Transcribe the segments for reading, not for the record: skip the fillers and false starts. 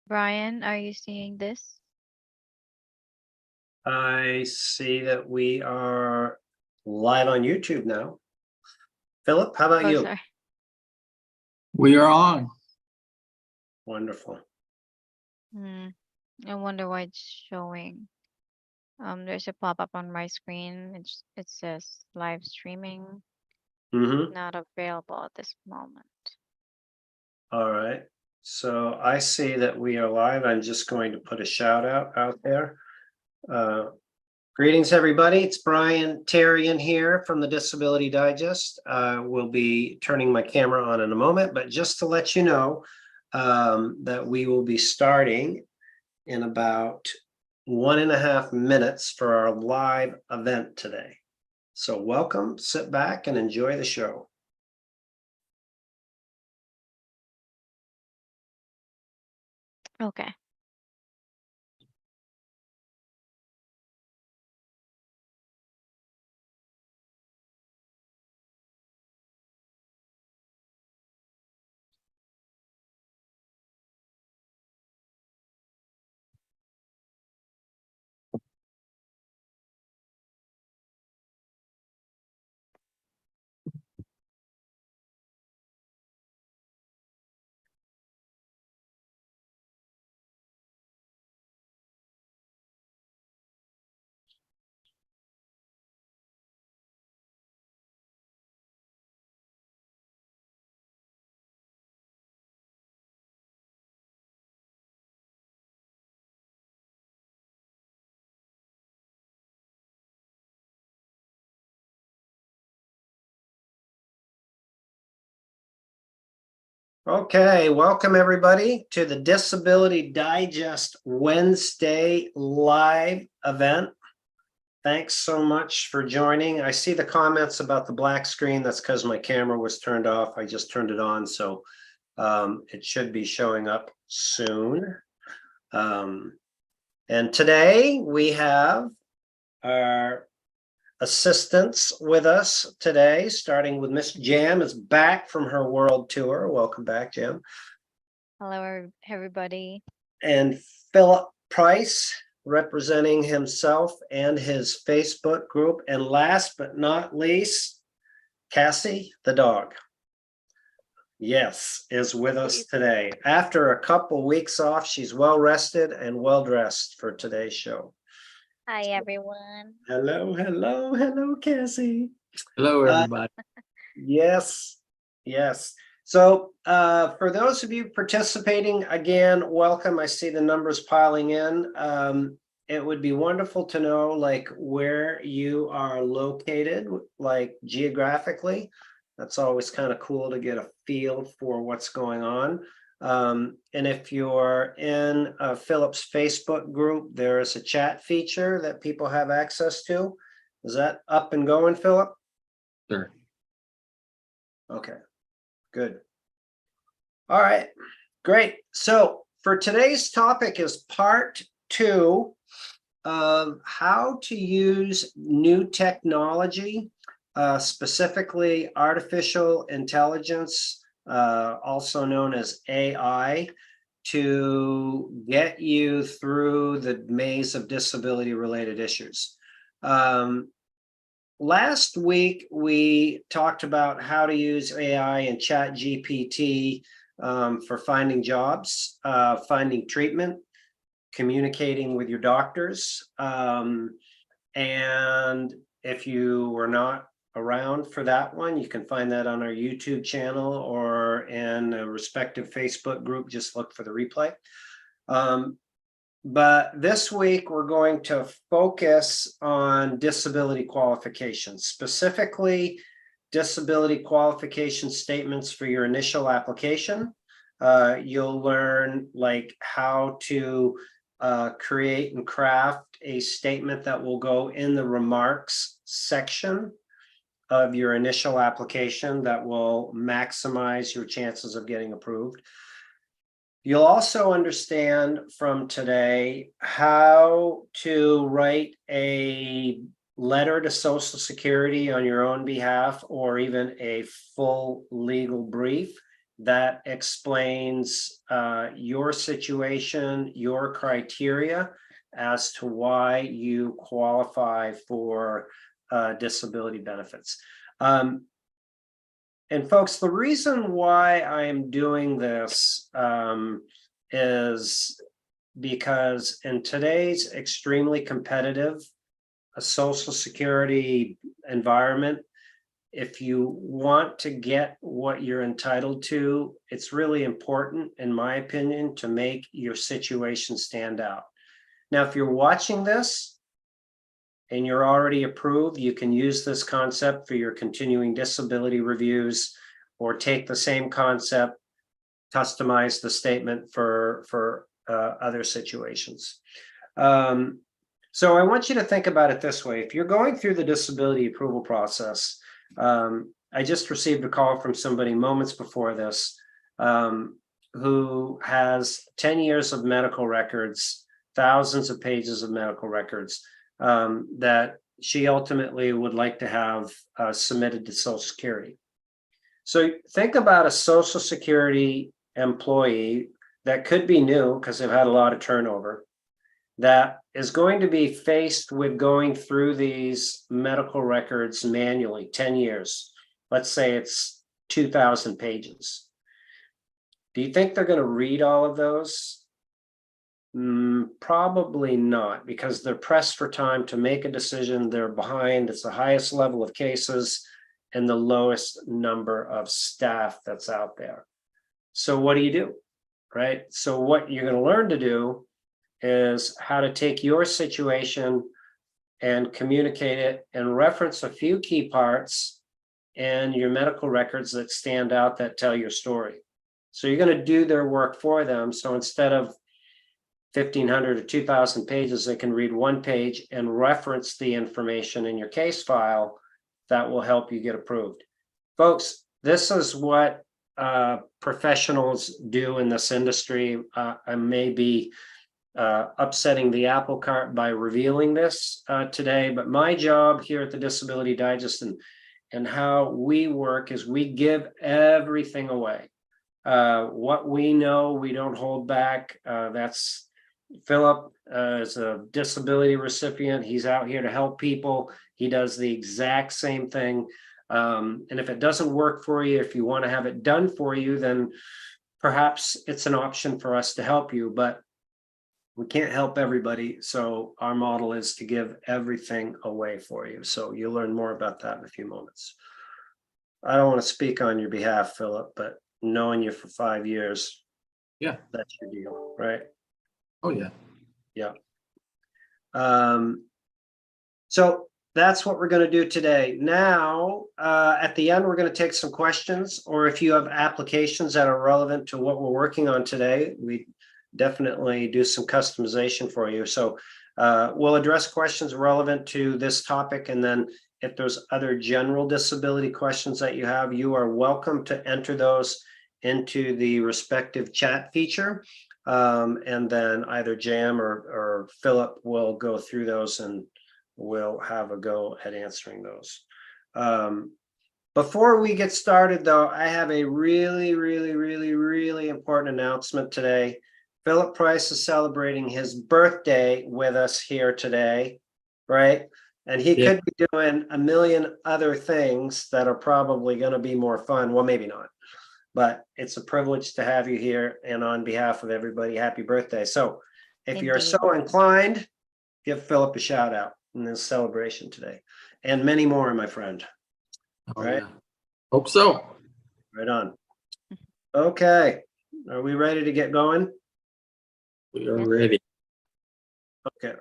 Brian, are you seeing this? I see that we are live on YouTube now. Philip, how about Oh, you? sorry. We are on. Wonderful. I wonder why it's showing. There's a pop-up on my screen. It says live streaming Mm-hmm. not available at this moment. All right. So I see that we are live. I'm just going to put a shout out there. Greetings, everybody. It's Brian Terrian here from the Disability Digest. We'll be turning my camera on in a moment, but just to let you know that we will be starting in about 1.5 minutes for our live event today. So welcome, sit back and enjoy the show. Okay. Okay, welcome everybody to the Disability Digest Wednesday live event. Thanks so much for joining. I see the comments about the black screen. That's because my camera was turned off. I just turned it on, so it should be showing up soon. And today we have our assistants with us today, starting with Miss Jam is back from her world tour. Welcome back, Jam. Hello, everybody. And Philip Price representing himself and his Facebook group. And last but not least, Cassie the dog. Yes, is with us today. After a couple weeks off, she's well rested and well dressed for today's show. Hi, everyone. Hello, Cassie. Hello, everybody. Yes. So for those of you participating, again, welcome. I see the numbers piling in. It would be wonderful to know like where you are located, like geographically. That's always kind of cool to get a feel for what's going on. And if you're in Philip's Facebook group, there is a chat feature that people have access to. Is that up and going, Philip? Sure. Okay, good. All right, great. So for today's topic is part 2 of how to use new technology, specifically artificial intelligence, also known as AI, to get you through the maze of disability-related issues. Last week, we talked about how to use AI and Chat GPT for finding jobs, finding treatment. communicating with your doctors. And if you were not around for that one, you can find that on our YouTube channel or in a respective Facebook group. Just look for the replay. But this week, we're going to focus on disability qualifications, specifically disability qualification statements for your initial application. You'll learn like how to create and craft a statement that will go in the remarks section of your initial application that will maximize your chances of getting approved. You'll also understand from today how to write a letter to Social Security on your own behalf, or even a full legal brief that explains your situation, your criteria as to why you qualify for disability benefits. And folks, the reason why I am doing this is because in today's extremely competitive Social Security environment, if you want to get what you're entitled to, it's really important, in my opinion, to make your situation stand out. Now, if you're watching this and you're already approved, you can use this concept for your continuing disability reviews, or take the same concept, customize the statement for other situations. So I want you to think about it this way. If you're going through the disability approval process, I just received a call from somebody moments before this who has 10 years of medical records, thousands of pages of medical records, that she ultimately would like to have submitted to Social Security. So think about a Social Security employee that could be new because they've had a lot of turnover, that is going to be faced with going through these medical records manually, 10 years. Let's say it's 2,000 pages. Do you think they're going to read all of those? Probably not, because they're pressed for time to make a decision. They're behind. It's the highest level of cases and the lowest number of staff that's out there. So what do? Right? So what you're going to learn to do is how to take your situation and communicate it and reference a few key parts in your medical records that stand out, that tell your story. So you're going to do their work for them. So instead of 1,500 or 2,000 pages, they can read one page and reference the information in your case file that will help you get approved. Folks, this is what professionals do in this industry. I may be upsetting the apple cart by revealing this today, but my job here at the Disability Digest and how we work is we give everything away. What we know, we don't hold back. That's Philip is a disability recipient. He's out here to help people. He does the exact same thing. And if it doesn't work for you, if you want to have it done for you, then perhaps it's an option for us to help you, but we can't help everybody. So our model is to give everything away for you. So you'll learn more about that in a few moments. I don't want to speak on your behalf, Philip, but knowing you for 5 years, Yeah. that's your deal, right? Oh, yeah. Yeah. So that's what we're going to do today. Now, at the end, we're going to take some questions, or if you have applications that are relevant to what we're working on today, we definitely do some customization for you. So we'll address questions relevant to this topic. And then if there's other general disability questions that you have, you are welcome to enter those into the respective chat feature. And then either Jam or Philip will go through those and we'll have a go at answering those. Before we get started, though, I have a really important announcement today. Philip Price is celebrating his birthday with us here today, right? And he could be doing a million other things that are probably going to be more fun. Well, maybe not, but it's a privilege to have you here. And on behalf of everybody, happy birthday. So If you're Indeed. so inclined, give Philip a shout out in this celebration today, and many more, my friend. Oh, Right. yeah. Hope so. Right on. Okay, are we ready to get going? We are Yes. ready. Okay.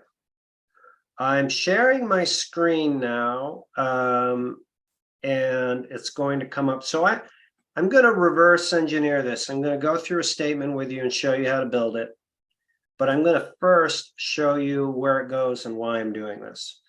I'm sharing my screen now, and it's going to come up. So I'm going to reverse engineer this. I'm going to go through a statement with you and show you how to build it. But I'm going to first show you where it goes and why I'm doing this.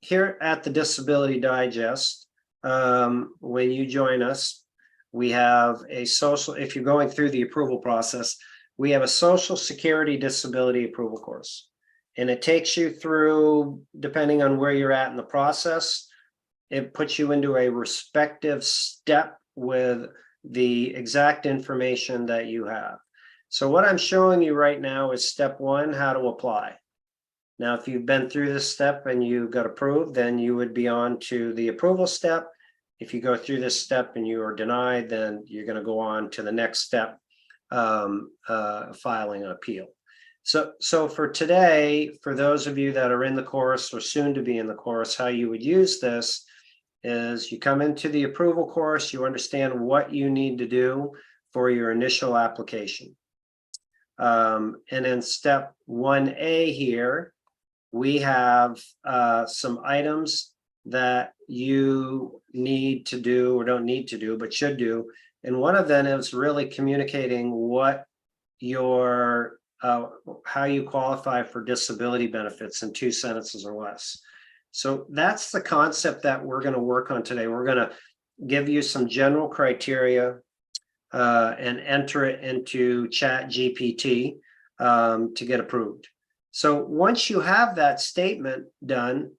Here at the Disability Digest, when you join us, we have a social, if you're going through the approval process, we have a Social Security Disability Approval course. And it takes you through, depending on where you're at in the process, it puts you into a respective step with the exact information that you have. So what I'm showing you right now is step 1, how to apply. Now, if you've been through this step and you got approved, then you would be on to the approval step. If you go through this step and you are denied, then you're going to go on to the next step, filing an appeal. So for today, for those of you that are in the course or soon to be in the course, how you would use this is you come into the approval course, you understand what you need to do for your initial application. And in step 1A here, we have some items that you need to do or don't need to do, but should do. And one of them is really communicating what your how you qualify for disability benefits in 2 sentences or less. So that's the concept that we're going to work on today. We're going to give you some general criteria and enter it into Chat GPT to get approved. So once you have that statement done,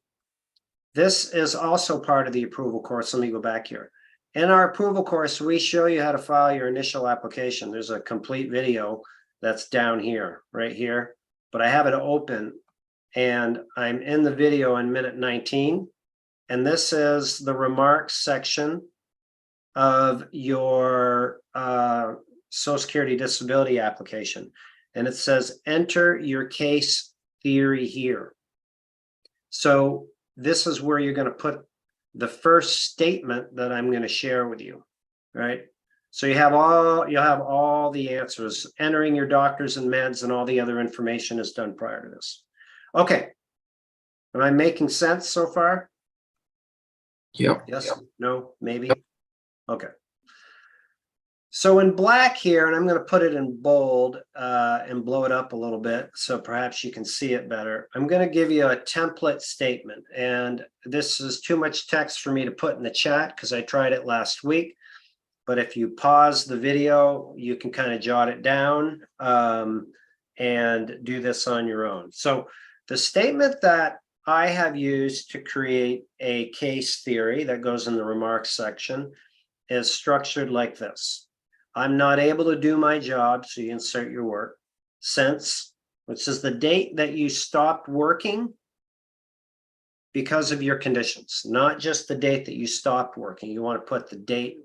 this is also part of the approval course. Let me go back here. In our approval course, we show you how to file your initial application. There's a complete video that's down here, right here, but I have it open and I'm in the video in minute 19. And this is the remarks section of your Social Security disability application. And it says, enter your case theory here. So this is where you're going to put the first statement that I'm going to share with you, right? So you'll have all the answers. Entering your doctors and meds and all the other information is done prior to this. Okay. Am I making sense so far? Yep. Yes, no, maybe. Okay. So in black here, and I'm going to put it in bold and blow it up a little bit so perhaps you can see it better. I'm going to give you a template statement, and this is too much text for me to put in the chat because I tried it last week. But if you pause the video, you can kind of jot it down and do this on your own. So the statement that I have used to create a case theory that goes in the remarks section is structured like this. I'm not able to do my job, so you insert your work, since, which is the date that you stopped working because of your conditions, not just the date that you stopped working. You want to put the date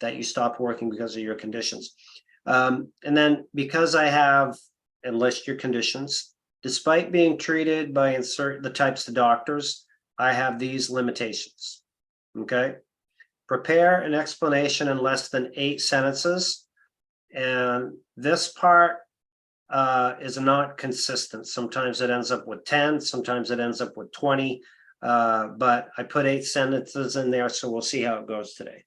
that you stopped working because of your conditions. And then because I have, and list your conditions, despite being treated by insert the types of doctors, I have these limitations, okay? Prepare an explanation in less than 8 sentences. And this part is not consistent. Sometimes it ends up with 10, sometimes it ends up with 20, but I put 8 sentences in there, so we'll see how it goes today.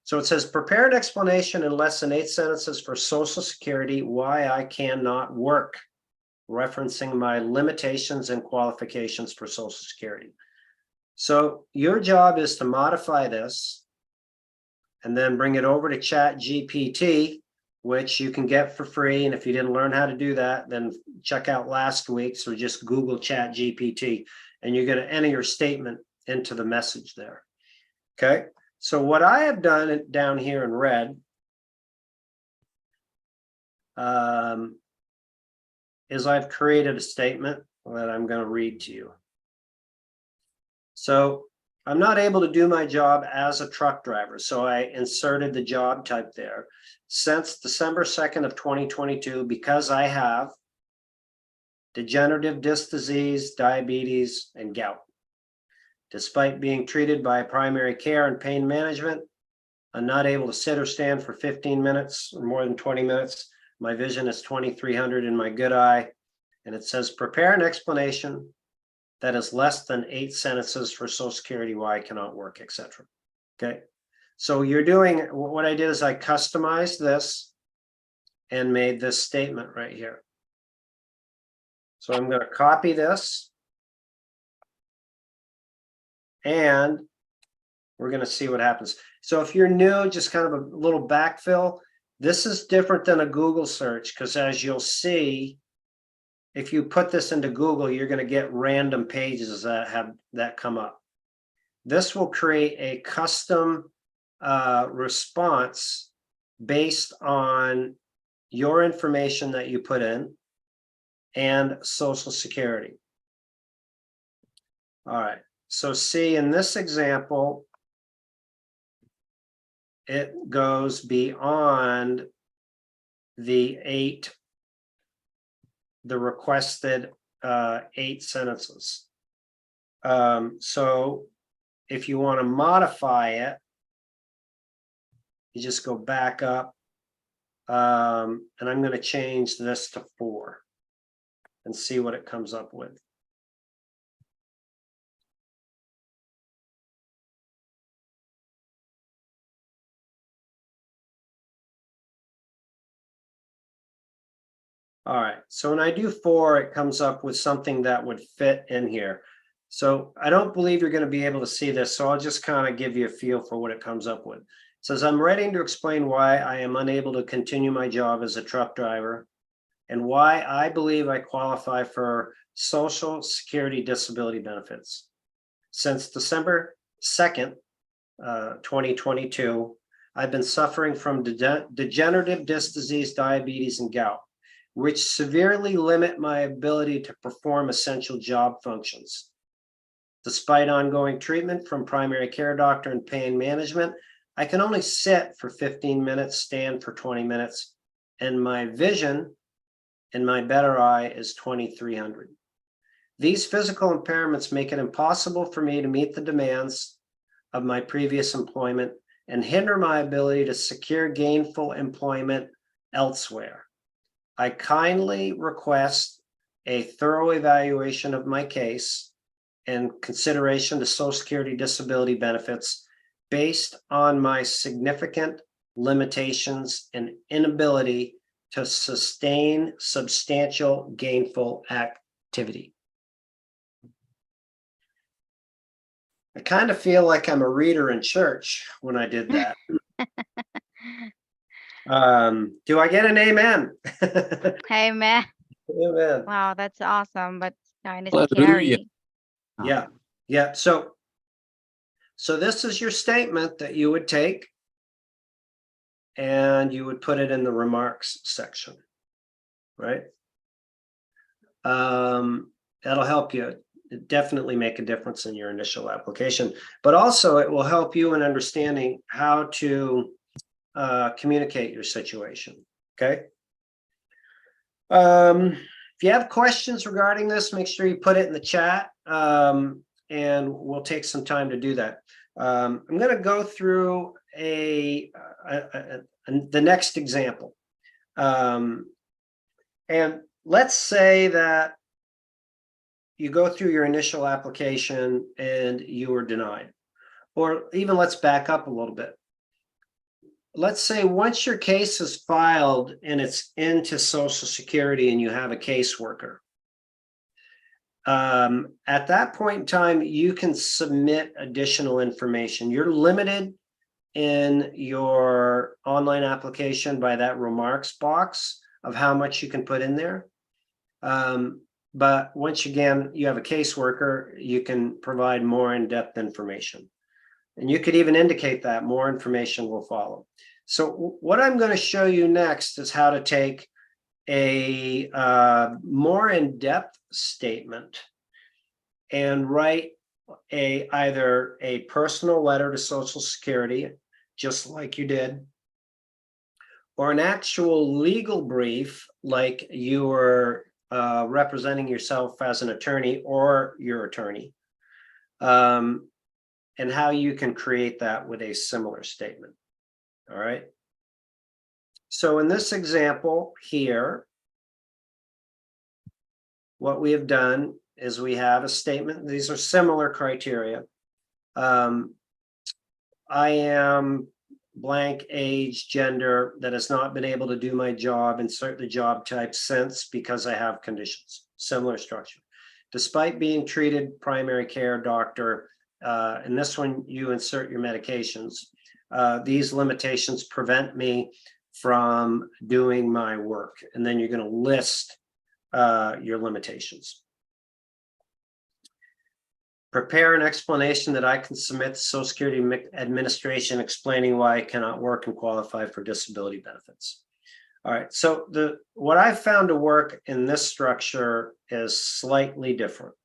So it says, prepare an explanation in less than 8 sentences for Social Security, why I cannot work, referencing my limitations and qualifications for Social Security. So your job is to modify this and then bring it over to Chat GPT, which you can get for free. And if you didn't learn how to do that, then check out last week. So just Google Chat GPT and you're going to enter your statement into the message there. Okay. So what I have done down here in red is I've created a statement that I'm going to read to you. So I'm not able to do my job as a truck driver. So I inserted the job type there. Since December 2nd of 2022, because I have degenerative disc disease, diabetes, and gout. Despite being treated by primary care and pain management, I'm not able to sit or stand for 15 minutes or more than 20 minutes. My vision is 2300 in my good eye. And it says, prepare an explanation that is less than 8 sentences for Social Security, why I cannot work, etc. Okay. So you're doing, what I did is I customized this and made this statement right here. So I'm going to copy this. And we're going to see what happens. So if you're new, just kind of a little backfill. This is different than a Google search, because as you'll see, if you put this into Google, you're going to get random pages that come up. This will create a custom response based on your information that you put in and Social Security. All right. So see, in this example, it goes beyond the requested 8 sentences. So if you want to modify it, you just go back up, and I'm going to change this to 4 and see what it comes up with. All right, so when I do 4, it comes up with something that would fit in here. So I don't believe you're going to be able to see this, so I'll just kind of give you a feel for what it comes up with. It says, I'm ready to explain why I am unable to continue my job as a truck driver and why I believe I qualify for Social Security disability benefits. Since December 2nd, 2022, I've been suffering from degenerative disc disease, diabetes, and gout, which severely limit my ability to perform essential job functions. Despite ongoing treatment from primary care doctor and pain management, I can only sit for 15 minutes, stand for 20 minutes, and my vision in my better eye is 2300. These physical impairments make it impossible for me to meet the demands of my previous employment and hinder my ability to secure gainful employment elsewhere. I kindly request a thorough evaluation of my case and consideration to Social Security disability benefits based on my significant limitations and inability to sustain substantial gainful activity. I kind of feel like I'm a reader in church when I did that. Do I get an amen? Hey, man. Amen. Wow, that's awesome, but kind of Hallelujah. scary. Yeah. Yeah. So this is your statement that you would take and you would put it in the remarks section, right? That'll help you definitely make a difference in your initial application, but also it will help you in understanding how to communicate your situation. Okay. If you have questions regarding this, make sure you put it in the chat, and we'll take some time to do that. I'm going to go through the next example. And let's say that you go through your initial application and you were denied, or even let's back up a little bit. Let's say once your case is filed and it's into Social Security and you have a caseworker, at that point in time, you can submit additional information. You're limited in your online application by that remarks box of how much you can put in there. But once again, you have a caseworker, you can provide more in-depth information. And you could even indicate that more information will follow. So what I'm going to show you next is how to take a more in-depth statement and write either a personal letter to Social Security, just like you did, or an actual legal brief like you were representing yourself as an attorney or your attorney, and how you can create that with a similar statement. All right. So in this example here, what we have done is we have a statement. These are similar criteria. I am blank age, gender, that has not been able to do my job, insert the job type since because I have conditions. Similar structure. Despite being treated, primary care doctor, and this one you insert your medications. These limitations prevent me from doing my work. And then you're going to list your limitations. Prepare an explanation that I can submit to Social Security Administration explaining why I cannot work and qualify for disability benefits. All right, so what I found to work in this structure is slightly different.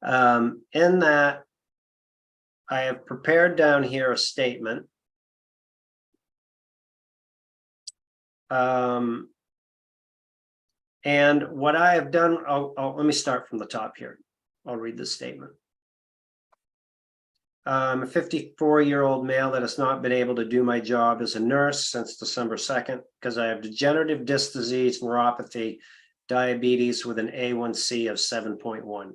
In that I have prepared down here a statement. And what I have done, let me start from the top here. I'll read the statement. I'm a 54-year-old male that has not been able to do my job as a nurse since December 2nd because I have degenerative disc disease, neuropathy, diabetes with an A1C of 7.1.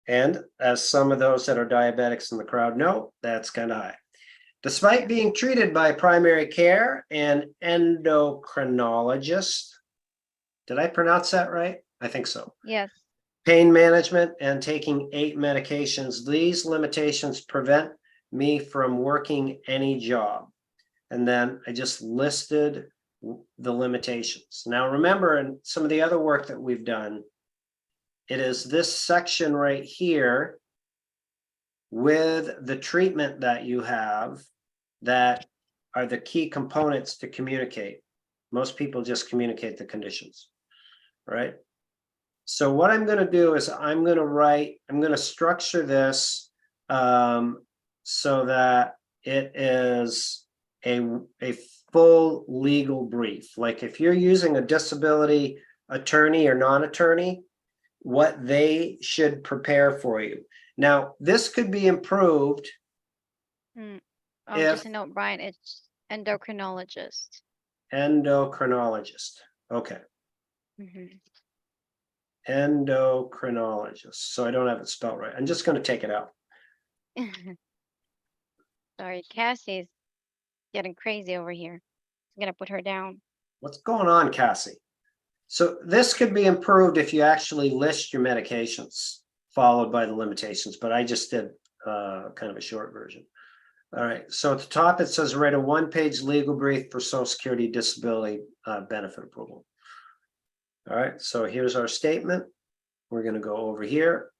And as some of those that are diabetics in the crowd know, that's kind of high. Despite being treated by primary care and endocrinologist, did I pronounce that right? I think so. Yes. Pain management and taking 8 medications, these limitations prevent me from working any job. And then I just listed the limitations. Now, remember, in some of the other work that we've done, it is this section right here with the treatment that you have that are the key components to communicate. Most people just communicate the conditions, right? So what I'm going to do is I'm going to structure this so that it is a full legal brief. Like if you're using a disability attorney or non-attorney, what they should prepare for you. Now, this could be improved. Just a note, Brian, it's endocrinologist. Endocrinologist. Okay. Endocrinologist. So I don't have it spelled right. I'm just going to take it out. Sorry, Cassie's getting crazy over here. I'm going to put her down. What's going on, Cassie? So this could be improved if you actually list your medications followed by the limitations, but I just did kind of a short version. All right, so at the top it says write a 1-page legal brief for Social Security disability benefit approval. All right, so here's our statement. We're going to go over here.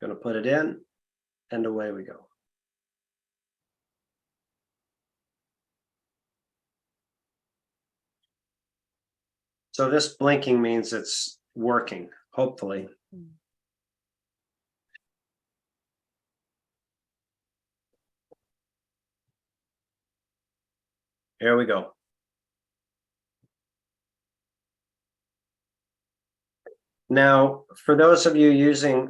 Going to put it in, and away we go. So this blinking means it's working, hopefully. Here we go. Now, for those of you using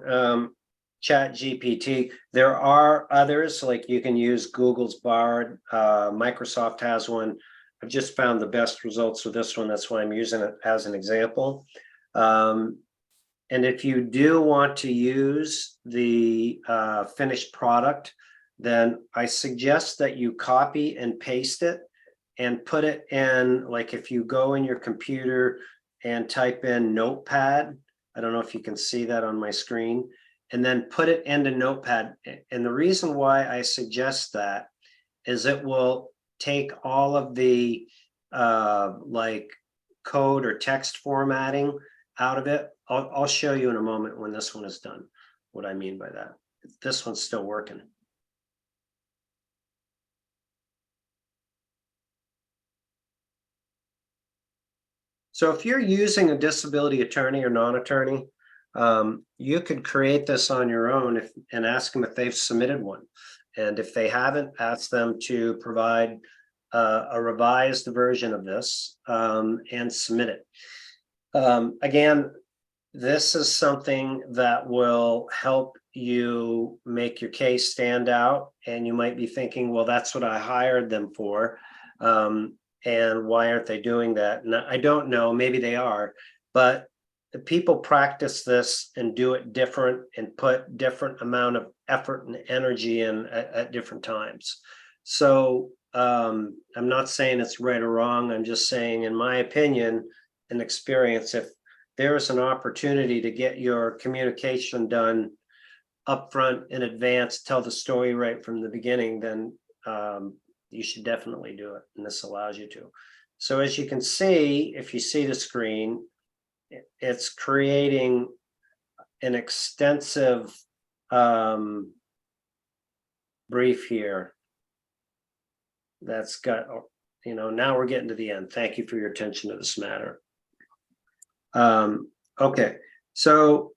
Chat GPT, there are others, like you can use Google's Bard. Microsoft has one. I've just found the best results with this one. That's why I'm using it as an example. And if you do want to use the finished product, then I suggest that you copy and paste it and put it in, like if you go in your computer and type in Notepad, I don't know if you can see that on my screen, and then put it into Notepad. And the reason why I suggest that is it will take all of the like code or text formatting out of it. I'll show you in a moment when this one is done, what I mean by that. This one's still working. So if you're using a disability attorney or non-attorney, you could create this on your own and ask them if they've submitted one. And if they haven't, ask them to provide a revised version of this and submit it. Again, this is something that will help you make your case stand out. And you might be thinking, well, that's what I hired them for. And why aren't they doing that? And I don't know, maybe they are, but the people practice this and do it different and put different amount of effort and energy in at different times. So I'm not saying it's right or wrong. I'm just saying, in my opinion and experience, if there is an opportunity to get your communication done upfront in advance, tell the story right from the beginning, then you should definitely do it. And this allows you to. So as you can see, if you see the screen, it's creating an extensive brief here that's got, now we're getting to the end. Thank you for your attention to this matter. Okay, so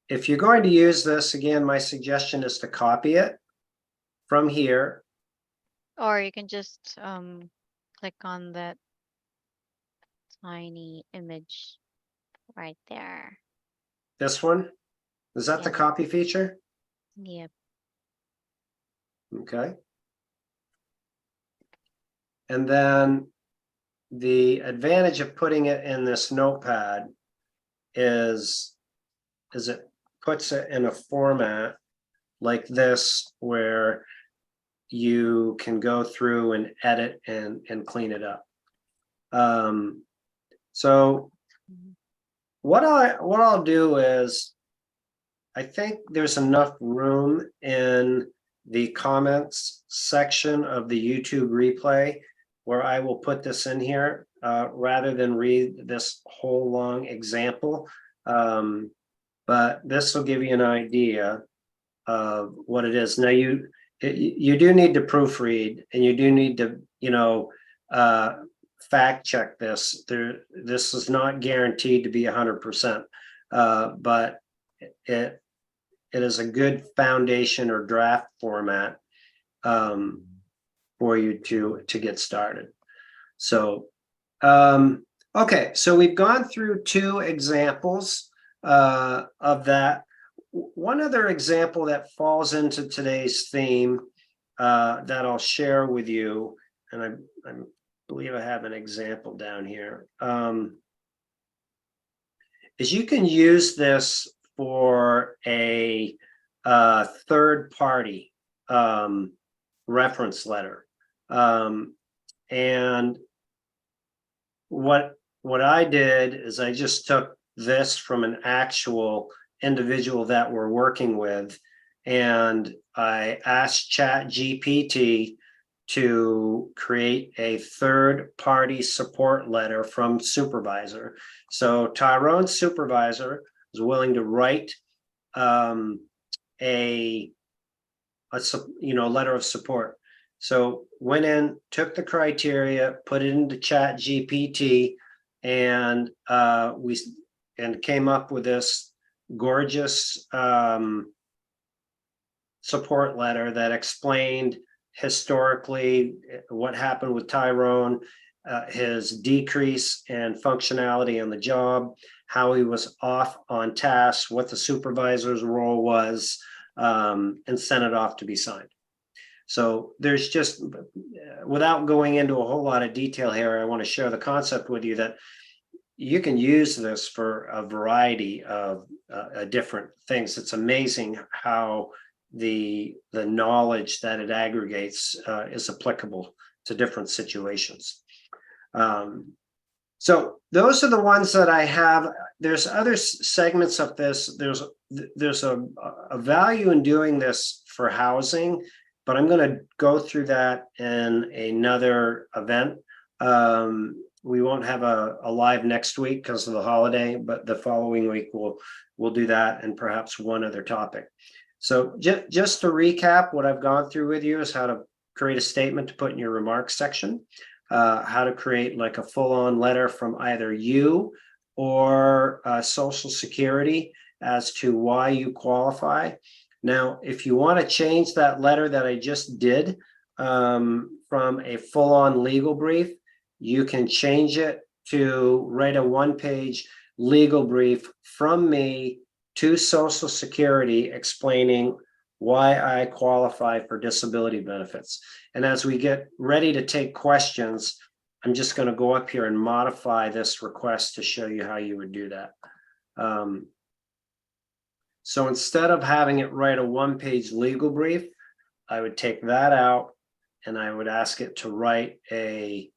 if you're going to use this, again, my suggestion is to copy it from here. Or you can just click on that tiny image right there. This one, is that the Yeah. copy feature? Yep. Okay. And then the advantage of putting it in this notepad is it puts it in a format like this where you can go through and edit and clean it up. So what I'll do is, I think there's enough room in the comments section of the YouTube replay where I will put this in here rather than read this whole long example. But this will give you an idea of what it is. Now you do need to proofread, and you do need to, fact check this. This is not guaranteed to be 100%, but it is a good foundation or draft format for you to get started. So, okay, so we've gone through 2 examples of that. One other example that falls into today's theme that I'll share with you, and I believe I have an example down here, is you can use this for a third party reference letter. And what I did is I just took this from an actual individual that we're working with, and I asked Chat GPT to create a third-party support letter from supervisor. So Tyrone's supervisor was willing to write a letter of support. So went in, took the criteria, put it into Chat GPT, and came up with this gorgeous support letter that explained historically what happened with Tyrone, his decrease in functionality on the job, how he was off on task, what the supervisor's role was, and sent it off to be signed. So there's just, without going into a whole lot of detail here, I want to share the concept with you that you can use this for a variety of different things. It's amazing how the knowledge that it aggregates is applicable to different situations. So those are the ones that I have. There's other segments of this. There's a value in doing this for housing, but I'm going to go through that in another event. We won't have a live next week because of the holiday, but the following week we'll do that, and perhaps one other topic. So just to recap, what I've gone through with you is how to create a statement to put in your remarks section, how to create like a full-on letter from either you or Social Security as to why you qualify. Now, if you want to change that letter that I just did, from a full-on legal brief, you can change it to write a one-page legal brief from me to Social Security explaining why I qualify for disability benefits. And as we get ready to take questions, I'm just going to go up here and modify this request to show you how you would do that. So instead of having it write a one-page legal brief, I would take that out and I would ask it to write a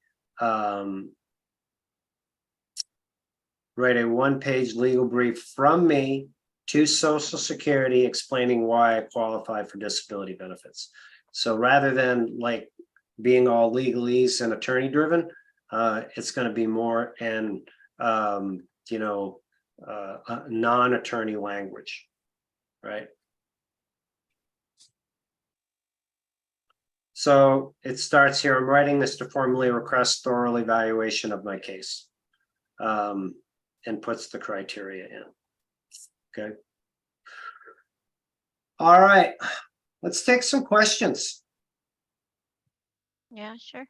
one-page legal brief from me to Social Security explaining why I qualify for disability benefits. So rather than like being all legalese and attorney driven, it's going to be more and non-attorney language, right? So it starts here. I'm writing this to formally request thorough evaluation of my case, and puts the criteria in. Okay. All right. Let's take some questions. Yeah, sure.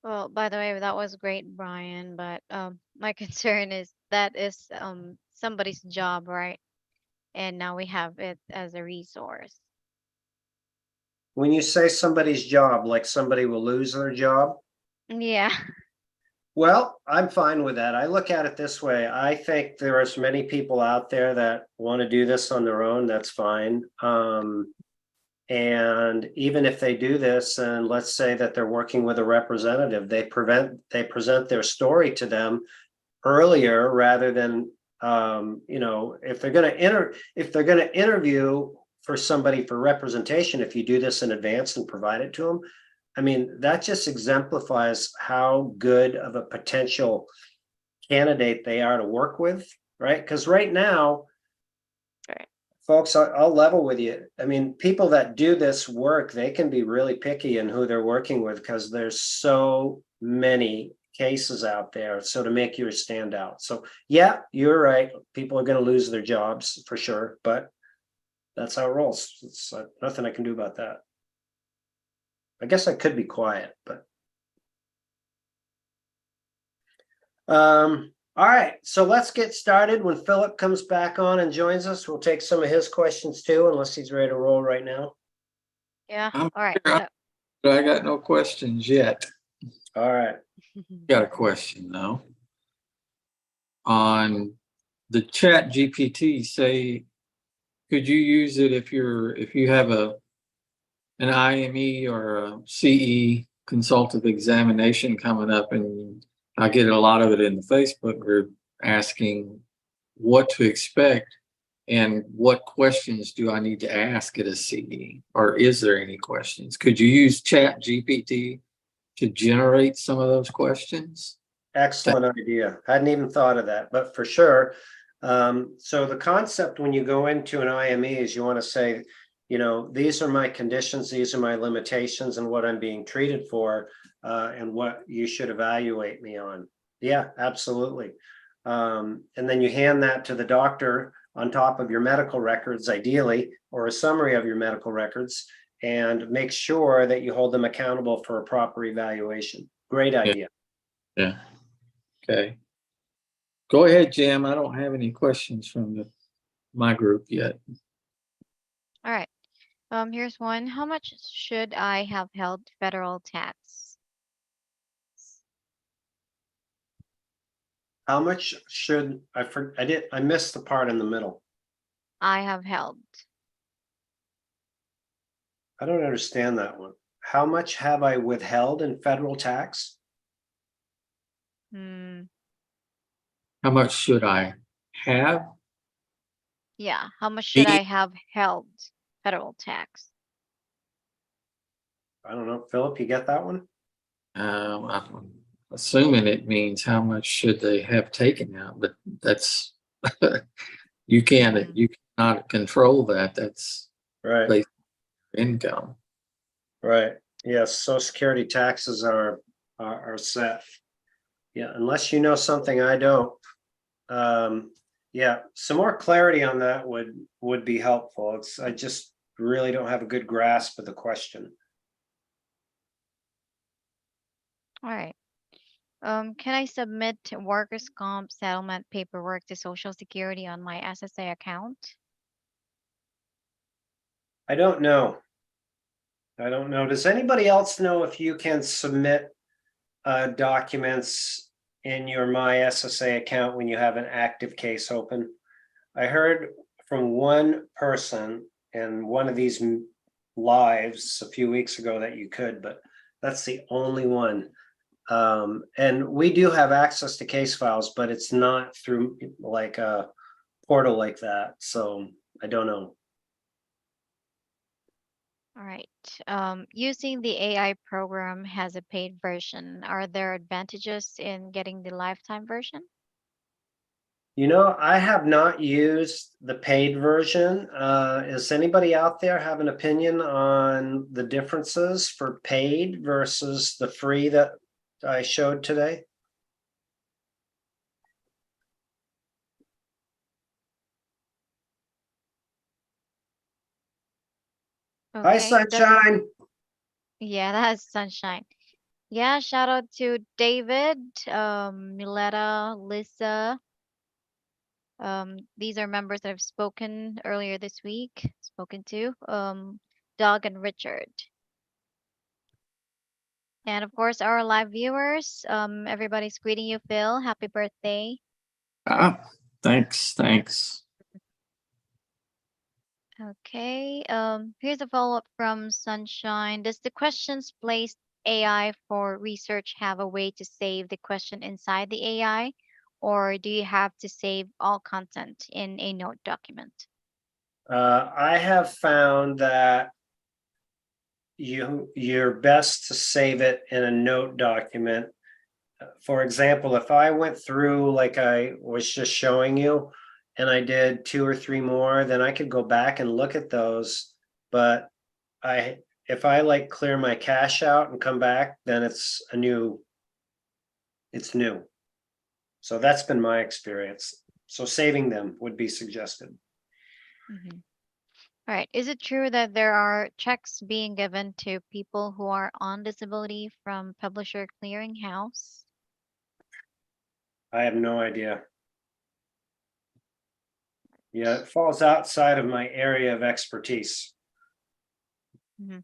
Well, by the way, that was great, Brian, but my concern is that is somebody's job, right? And now we have it as a resource. When you say somebody's job, like somebody will lose their job, Yeah. well, I'm fine with that. I look at it this way. I think there are as many people out there that want to do this on their own. That's fine. And even if they do this, and let's say that they're working with a representative, they present their story to them earlier rather than if they're going to interview for somebody for representation, if you do this in advance and provide it to them, I mean, that just exemplifies how good of a potential candidate they are to work with, right? Because right now, Right. folks, I'll level with you. I mean, people that do this work, they can be really picky in who they're working with because there's so many cases out there. So to make yours stand out. So yeah, you're right. People are going to lose their jobs for sure, but that's how it rolls. It's nothing I can do about that. I guess I could be quiet, but. All right, so let's get started. When Philip comes back on and joins us, we'll take some of his questions too, unless he's ready to roll right now. Yeah. I'm All right. here. I got no questions yet. All right. Got a question though. On the Chat GPT, say, could you use it if you have an IME or a CE consultative examination coming up, and I get a lot of it in the Facebook group asking what to expect and what questions do I need to ask at a CE, or is there any questions? Could you use Chat GPT to generate some of those questions? Excellent idea. Hadn't even thought of that, but for sure. So the concept when you go into an IME is you want to say, these are my conditions, these are my limitations, and what I'm being treated for, and what you should evaluate me on. Yeah, absolutely. And then you hand that to the doctor on top of your medical records, ideally, or a summary of your medical records, and make sure that you hold them accountable for a proper evaluation. Great idea. Yeah. Okay. Go ahead, Jim. I don't have any questions from my group yet. All right. Here's one. How much should I have held federal tax? How much should I missed the part in the middle. I have held. I don't understand that one. How much have I withheld in federal tax? Hmm. How much should I have? Yeah. How much should I have held federal tax? I don't know. Philip, you get that one? I'm assuming it means how much should they have taken out, but that's you cannot control that. That's Right. based on income. Right. Yes. Social Security taxes are set. Yeah. Unless you know something I don't. Yeah, some more clarity on that would be helpful. I just really don't have a good grasp of the question. All right. Can I submit workers' comp settlement paperwork to Social Security on my SSA account? I don't know. I don't know. Does anybody else know if you can submit documents in your My SSA account when you have an active case open? I heard from one person in one of these lives a few weeks ago that you could, but that's the only one. And we do have access to case files, but it's not through like a portal like that. So I don't know. All right. Using the AI program has a paid version. Are there advantages in getting the lifetime version? You know, I have not used the paid version. Is anybody out there have an opinion on the differences for paid versus the free that I showed today? Hi, Okay, Sunshine. yeah, that's sunshine. Yeah, shout out to David, Miletta, Lisa. These are members that I've spoken earlier this week, spoken to, Doug and Richard. And of course, our live viewers, everybody's greeting you, Phil. Happy birthday. Ah, thanks. Okay, here's a follow-up from Sunshine. Does the questions placed AI for research have a way to save the question inside the AI, or do you have to save all content in a note document? I have found that you're best to save it in a note document. For example, if I went through like I was just showing you and I did 2 or 3 more, then I could go back and look at those. But if I like clear my cache out and come back, then it's new. So that's been my experience. So saving them would be suggested. Mm-hmm. All right. Is it true that there are checks being given to people who are on disability from Publisher Clearinghouse? I have no idea. Yeah, it falls outside of my area of expertise. Hmm.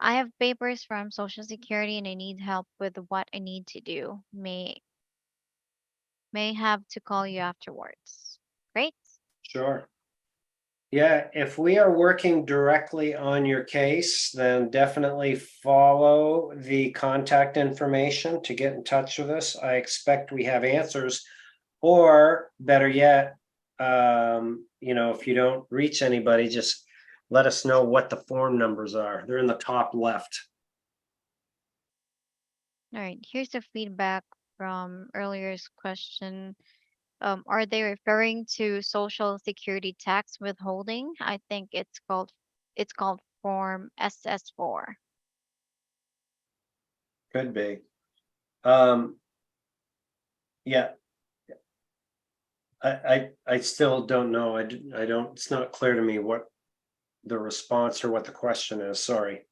I have papers from Social Security and I need help with what I need to do. May have to call you afterwards. Great. Sure. Yeah, if we are working directly on your case, then definitely follow the contact information to get in touch with us. I expect we have answers. Or better yet, if you don't reach anybody, just let us know what the form numbers are. They're in the top left. All right. Here's the feedback from earlier's question. Are they referring to Social Security tax withholding? I think it's called Form SS4. Could be. Yeah, I still don't know. I don't, it's not clear to me what the response or what the question is. Sorry.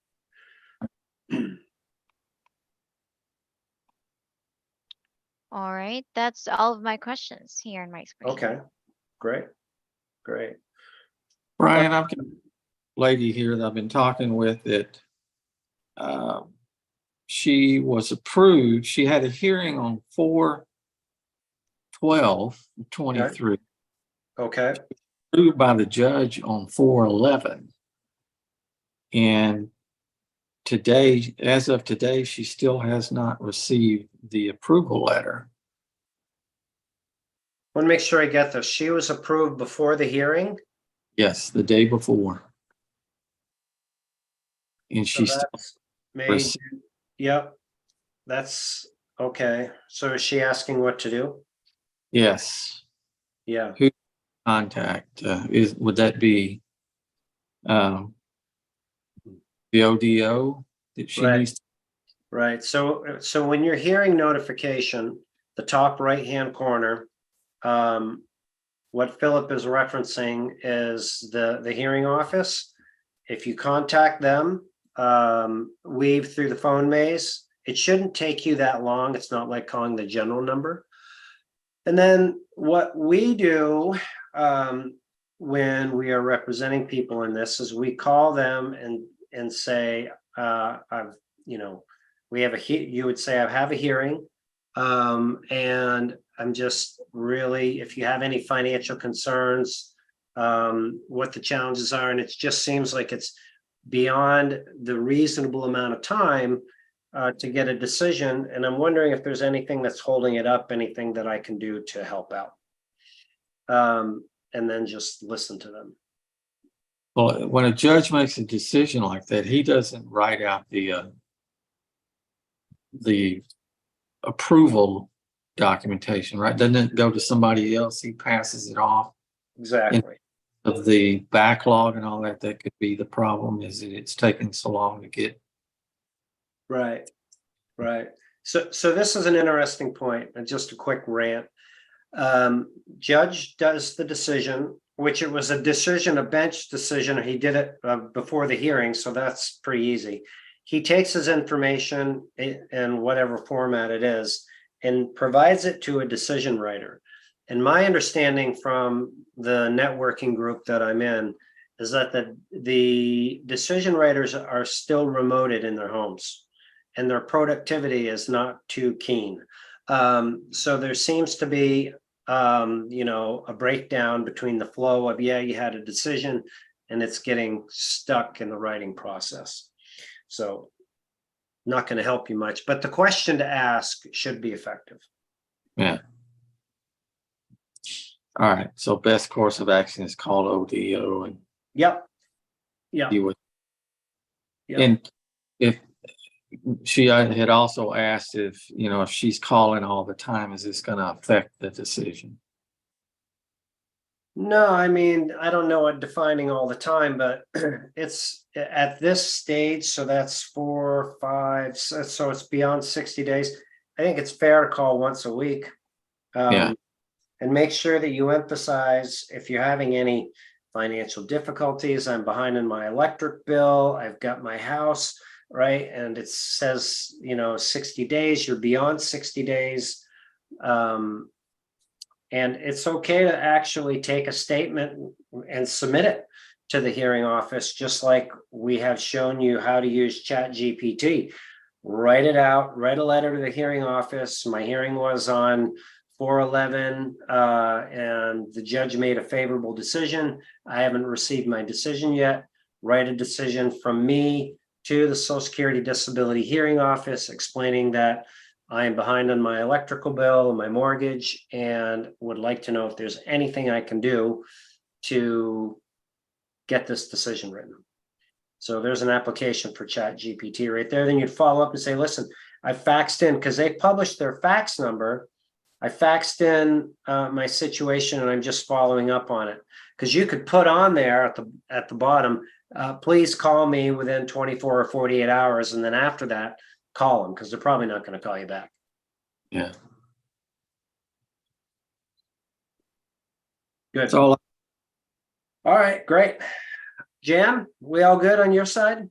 All right. That's all of my questions here on my screen. Okay, great. Brian, I've got a lady here that I've been talking with that she was approved. She had a hearing on 4/12/23, Okay, approved by the judge on 4/11. And today, as of today, she still has not received the approval letter. want to make sure I get this. She was approved before the hearing. Yes, the day before. And So she still that's made, received. yep, that's okay. So is she asking what to do? Yes. Yeah, Who contact would that be the ODO that she right, needs? right. So when you're hearing notification, the top right-hand corner, what Philip is referencing is the hearing office. If you contact them, weave through the phone maze, it shouldn't take you that long. It's not like calling the general number. And then what we do when we are representing people in this is we call them and say, I've, you know, we have you would say, I have a hearing. And I'm just really, if you have any financial concerns, what the challenges are, and it just seems like it's beyond the reasonable amount of time to get a decision. And I'm wondering if there's anything that's holding it up, anything that I can do to help out. And then just listen to them. Well, when a judge makes a decision like that, he doesn't write out the approval documentation, right? Doesn't it go to somebody else? He passes it off. Exactly. Of the backlog and all that, that could be the problem, is that it's taking so long to get. Right. So this is an interesting point, and just a quick rant. Judge does the decision, which it was a decision, a bench decision. He did it before the hearing, so that's pretty easy. He takes his information in whatever format it is and provides it to a decision writer. And my understanding from the networking group that I'm in is that the decision writers are still remoted in their homes, and their productivity is not too keen. So there seems to be, you know, a breakdown between the flow of, yeah, you had a decision, and it's getting stuck in the writing process. So not going to help you much, but the question to ask should be effective. Yeah. All right. So best course of action is call ODO and Yep. you would. Yep. And if she had also asked if, you know, if she's calling all the time, is this going to affect the decision? No, I mean, I don't know what defining all the time, but it's at this stage. So that's 4, 5. So it's beyond 60 days. I think it's fair to call once a week. Yeah. And make sure that you emphasize if you're having any financial difficulties. I'm behind in my electric bill. I've got my house, right? And it says, you know, 60 days, you're beyond 60 days. And it's okay to actually take a statement and submit it to the hearing office, just like we have shown you how to use Chat GPT. Write it out, write a letter to the hearing office. My hearing was on 4/11, and the judge made a favorable decision. I haven't received my decision yet. Write a decision from me to the Social Security Disability Hearing Office explaining that I am behind on my electrical bill and my mortgage, and would like to know if there's anything I can do to get this decision written. So there's an application for Chat GPT right there. Then you'd follow up and say, listen, I faxed in, because they published their fax number. I faxed in my situation, and I'm just following up on it. Because you could put on there at the bottom, please call me within 24 or 48 hours. And then after that, call them, because they're probably not going to call you back. Yeah. Good. So All right, great. Jan, we all good on your side?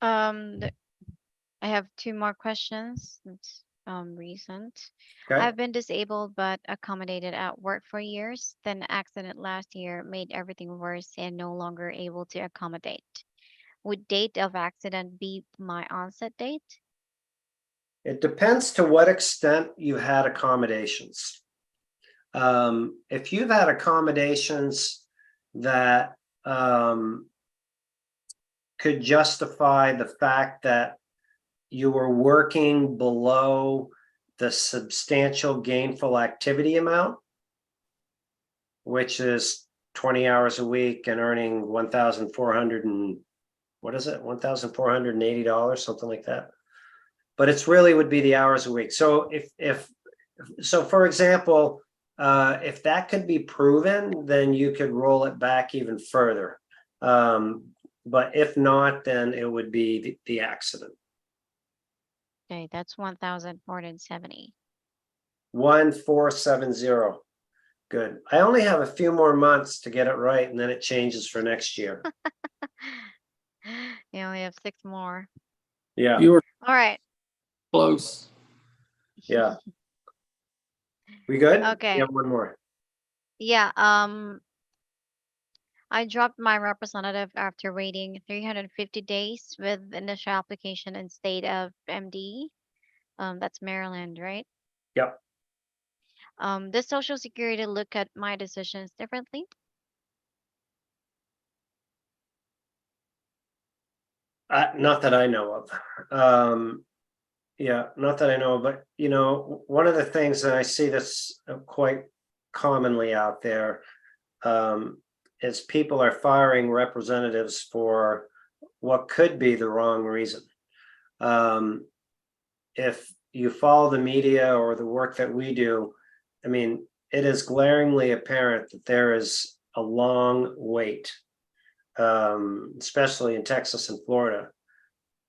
I have 2 more questions. It's recent. Okay. I've been disabled but accommodated at work for years. Then accident last year made everything worse and no longer able to accommodate. Would date of accident be my onset date? It depends to what extent you had accommodations. If you've had accommodations that could justify the fact that you were working below the substantial gainful activity amount, which is 20 hours a week and earning 1,400 and what is it? $1,480, something like that. But it's really would be the hours a week. So so for example, if that could be proven, then you could roll it back even further. But if not, then it would be the accident. Okay, that's 1,470. 1470. Good. I only have a few more months to get it right, and then it changes for next year. You only have 6 more. Yeah, You were All right. close. yeah. We good? Okay. Yeah, one more. Yeah. I dropped my representative after waiting 350 days with initial application in state of MD. That's Maryland, right? Yep. Does Social Security look at my decisions differently? Not that I know of. Yeah, not that I know, but one of the things, and I see this quite commonly out there, is people are firing representatives for what could be the wrong reason. If you follow the media or the work that we do, I mean, it is glaringly apparent that there is a long wait, especially in Texas and Florida.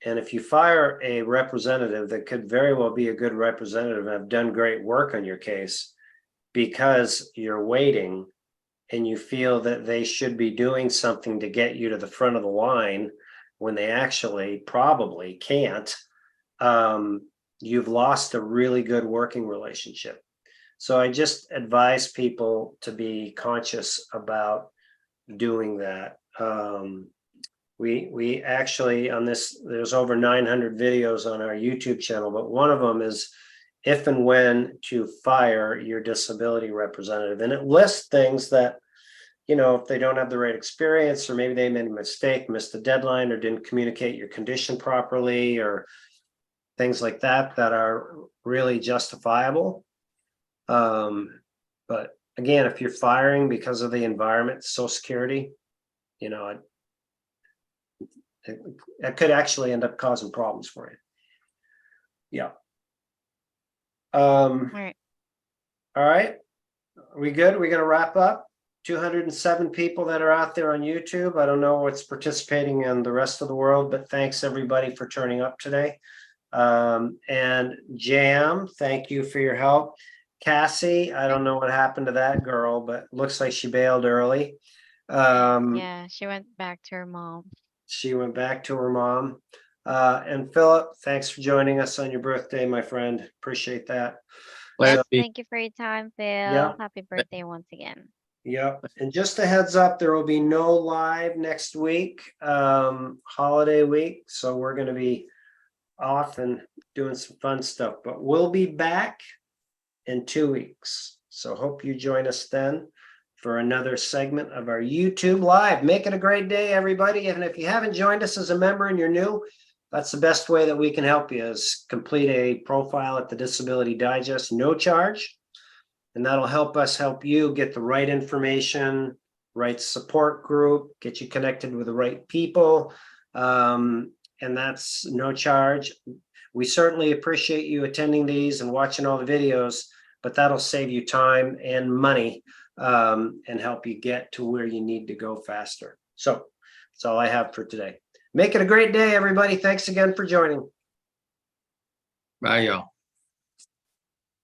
And if you fire a representative that could very well be a good representative and have done great work on your case because you're waiting and you feel that they should be doing something to get you to the front of the line when they actually probably can't, you've lost a really good working relationship. So I just advise people to be conscious about doing that. We actually on this, there's over 900 videos on our YouTube channel, but one of them is if and when to fire your disability representative. And it lists things that, if they don't have the right experience, or maybe they made a mistake, missed the deadline, or didn't communicate your condition properly, or things like that, that are really justifiable. But again, if you're firing because of the environment, Social Security, it could actually end up causing problems for you. Yeah. All right. All right. Are we good? We're gonna wrap up. 207 people that are out there on YouTube. I don't know what's participating in the rest of the world, but thanks everybody for turning up today. And Jam, thank you for your help. Cassie, I don't know what happened to that girl, but looks like she bailed early. Yeah, she went back to her mom. She went back to her mom. And Philip, thanks for joining us on your birthday, my friend. Appreciate that. Glad Yes, to be- thank you for your time, Phil. Yeah. Happy birthday once again. Yep. And just a heads up, there will be no live next week, holiday week. So we're going to be off and doing some fun stuff, but we'll be back in 2 weeks. So hope you join us then for another segment of our YouTube Live. Make it a great day, everybody. And if you haven't joined us as a member and you're new, that's the best way that we can help you, is complete a profile at the Disability Digest, no charge. And that'll help us help you get the right information, right support group, get you connected with the right people. And that's no charge. We certainly appreciate you attending these and watching all the videos, but that'll save you time and money, and help you get to where you need to go faster. So that's all I have for today. Make it a great day, everybody. Thanks again for joining. Bye, y'all.